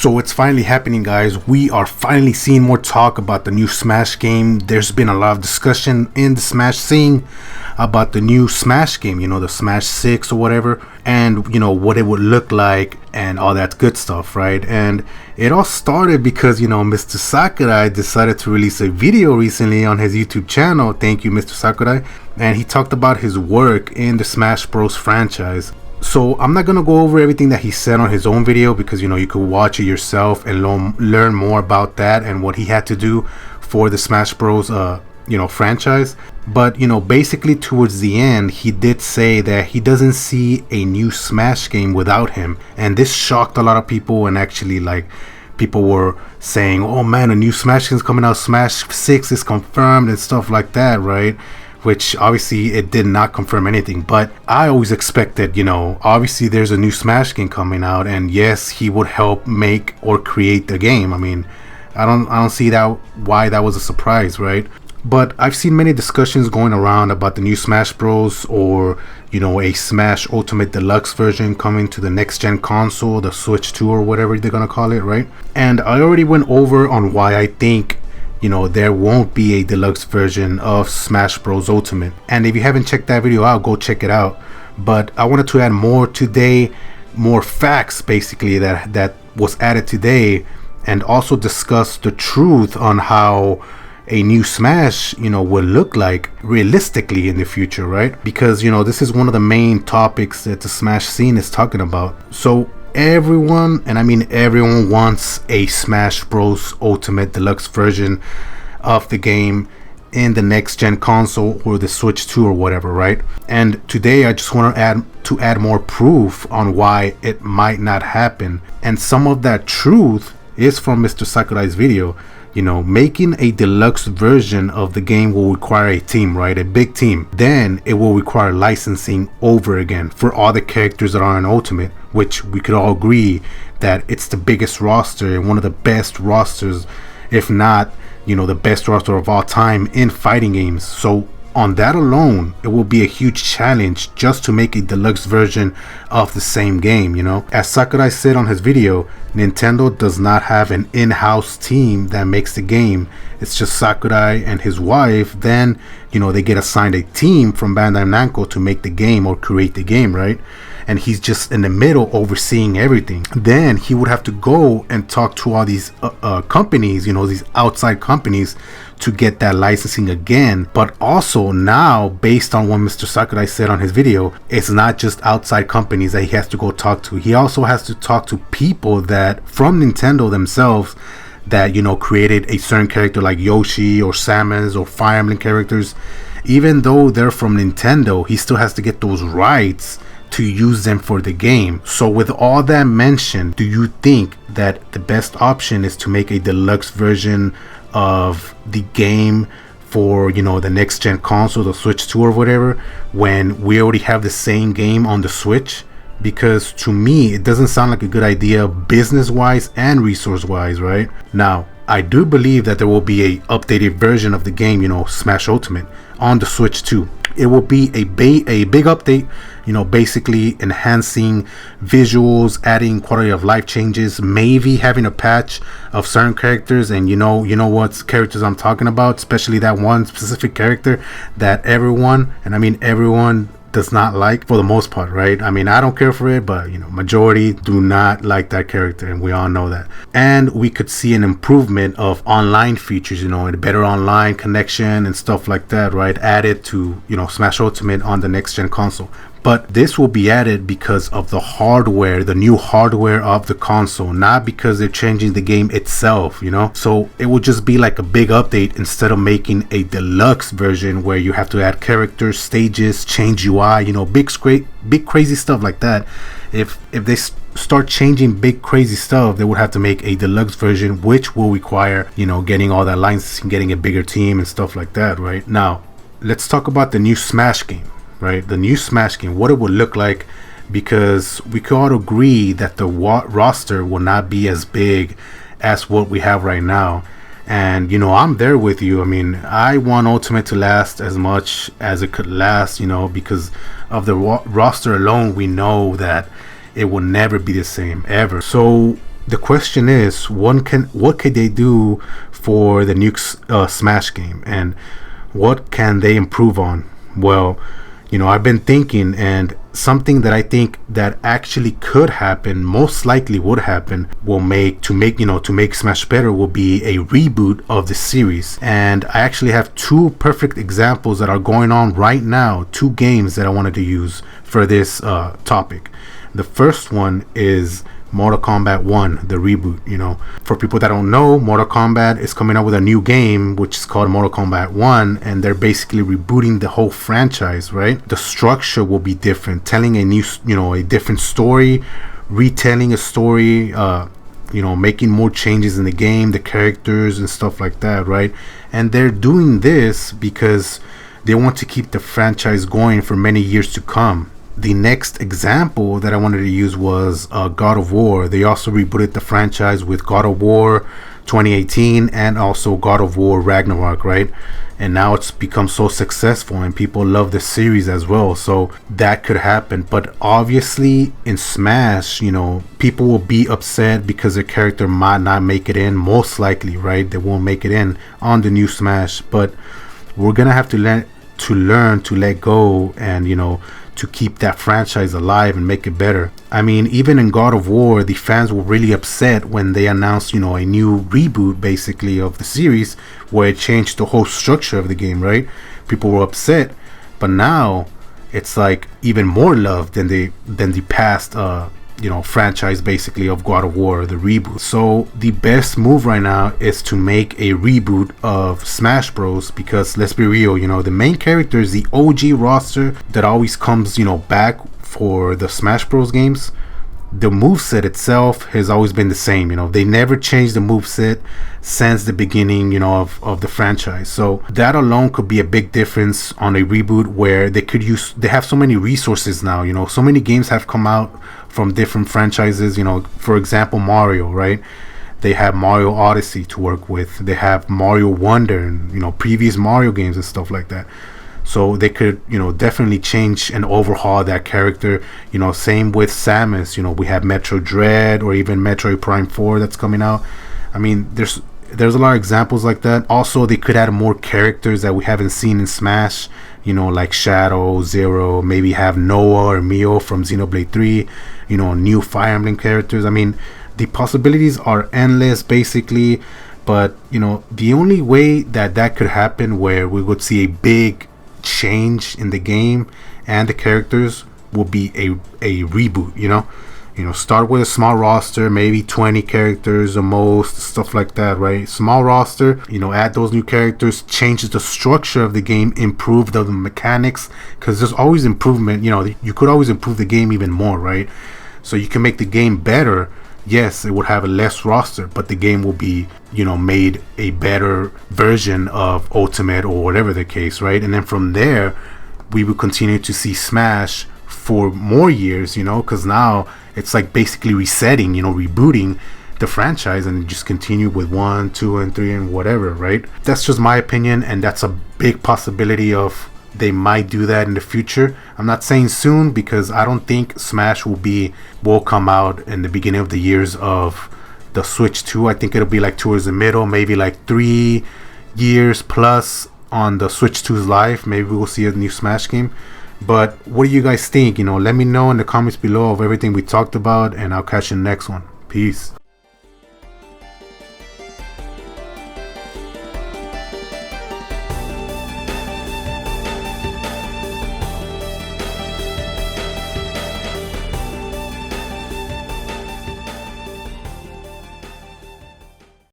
So it's finally happening, guys. We are finally seeing more talk about the new Smash game. There's been a lot of discussion in the Smash scene about the new Smash game, the Smash 6 or whatever, and what it would look like and all that good stuff, right? And it all started because Mr. Sakurai decided to release a video recently on his YouTube channel. Thank you, Mr. Sakurai. And he talked about his work in the Smash Bros franchise. So I'm not gonna go over everything that he said on his own video because you could watch it yourself and learn more about that and what he had to do for the Smash Bros franchise. But basically towards the end he did say that he doesn't see a new Smash game without him, and this shocked a lot of people. And actually, like, people were saying, oh man, a new Smash game is coming out, Smash 6 is confirmed and stuff like that, right? Which obviously it did not confirm anything, but I always expected, obviously there's a new Smash game coming out, and yes, he would help make or create the game. I mean, I don't see that why that was a surprise, right? But I've seen many discussions going around about the new Smash Bros, or a Smash Ultimate Deluxe version coming to the next gen console, the Switch 2 or whatever they're gonna call it, right? And I already went over on why I think there won't be a deluxe version of Smash Bros Ultimate. And if you haven't checked that video out, go check it out. But I wanted to add more today, more facts basically that was added today, and also discuss the truth on how a new Smash will look like realistically in the future, right? Because this is one of the main topics that the Smash scene is talking about. So everyone, and I mean everyone, wants a Smash Bros Ultimate Deluxe version of the game in the next gen console or the Switch 2 or whatever, right? And today I just want to add more proof on why it might not happen, and some of that truth is from Mr. Sakurai's video. Making a deluxe version of the game will require a team, right? A big team. Then it will require licensing over again for all the characters that are in Ultimate, which we could all agree that it's the biggest roster and one of the best rosters, if not, the best roster of all time in fighting games. So on that alone, it will be a huge challenge just to make a deluxe version of the same game. As Sakurai said on his video, Nintendo does not have an in-house team that makes the game. It's just Sakurai and his wife. Then they get assigned a team from Bandai Namco to make the game or create the game, right? And he's just in the middle overseeing everything. Then he would have to go and talk to all these companies, these outside companies, to get that licensing again. But also now, based on what Mr. Sakurai said on his video, it's not just outside companies that he has to go talk to. He also has to talk to people that from Nintendo themselves that created a certain character like Yoshi or Samus or Fire Emblem characters. Even though they're from Nintendo, he still has to get those rights to use them for the game. So with all that mentioned, do you think that the best option is to make a deluxe version of the game for the next gen console, the Switch 2 or whatever, when we already have the same game on the Switch? Because to me it doesn't sound like a good idea business wise and resource wise, right? Now I do believe that there will be a updated version of the game, Smash Ultimate, on the Switch 2. It will be a big update, basically enhancing visuals, adding quality of life changes, maybe having a patch of certain characters. And you know what characters I'm talking about, especially that one specific character that everyone, and I mean everyone, does not like for the most part, right? I mean, I don't care for it, but majority do not like that character, and we all know that. And we could see an improvement of online features, and a better online connection and stuff like that, right? Added to Smash Ultimate on the next gen console. But this will be added because of the hardware, the new hardware of the console, not because they're changing the game itself, So it will just be like a big update instead of making a deluxe version where you have to add characters, stages, change UI, big crazy stuff like that. If they start changing big crazy stuff, they would have to make a deluxe version, which will require, getting all that licensing, getting a bigger team and stuff like that, right? Now, let's talk about the new Smash game. Right, the new Smash game, what it would look like, because we could all agree that the roster will not be as big as what we have right now. And I'm there with you. I mean, I want Ultimate to last as much as it could last, because of the roster alone. We know that it will never be the same ever. So the question is, what could they do for the new Smash game, and what can they improve on? Well, I've been thinking, and something that I think that actually could happen, most likely would happen, to make Smash better, will be a reboot of the series. And I actually have two perfect examples that are going on right now, two games that I wanted to use for this topic. The first one is Mortal Kombat 1, the reboot. For people that don't know, Mortal Kombat is coming out with a new game which is called Mortal Kombat 1, and they're basically rebooting the whole franchise, right? The structure will be different, telling a different story, retelling a story, making more changes in the game, the characters and stuff like that, right? And they're doing this because they want to keep the franchise going for many years to come. The next example that I wanted to use was God of War. They also rebooted the franchise with God of War 2018 and also God of War Ragnarok, right? And now it's become so successful and people love the series as well. So that could happen. But obviously in Smash, people will be upset because their character might not make it in, most likely, right? They won't make it in on the new Smash. But we're gonna have to learn to let go and to keep that franchise alive and make it better. I mean, even in God of War, the fans were really upset when they announced, a new reboot basically of the series where it changed the whole structure of the game, right? People were upset, but now it's like even more love than the past franchise basically of God of War, the reboot. So the best move right now is to make a reboot of Smash Bros, because let's be real, the main character is the OG roster that always comes back for the Smash Bros games. The moveset itself has always been the same. They never changed the moveset since the beginning of the franchise. So that alone could be a big difference on a reboot, where they have so many resources now. So many games have come out from different franchises. For example, Mario, right? They have Mario Odyssey to work with. They have Mario Wonder and previous Mario games and stuff like that. So they could definitely change and overhaul that character. Same with Samus. We have Metroid Dread or even Metroid Prime 4 that's coming out. I mean, there's a lot of examples like that. Also, they could add more characters that we haven't seen in Smash, like Shadow, Zero, maybe have Noah or Mio from Xenoblade 3, new Fire Emblem characters. I mean, the possibilities are endless basically, but the only way that could happen where we would see a big change in the game and the characters will be a reboot. Start with a small roster, maybe 20 characters or most, stuff like that, right? Small roster, add those new characters, change the structure of the game, improve the mechanics, because there's always improvement. You could always improve the game even more, right? So you can make the game better. Yes, it would have a less roster, but the game will be, made a better version of Ultimate or whatever the case, right? And then from there, we will continue to see Smash for more years, because now it's like basically resetting, rebooting the franchise, and just continue with 1, 2, and 3 and whatever, right? That's just my opinion, and that's a big possibility of they might do that in the future. I'm not saying soon, because I don't think Smash will come out in the beginning of the years of the Switch 2. I think it'll be like towards the middle, maybe like 3 years plus on the Switch 2's life. Maybe we'll see a new Smash game. But what do you guys think? Let me know in the comments below of everything we talked about, and I'll catch you in the next one. Peace.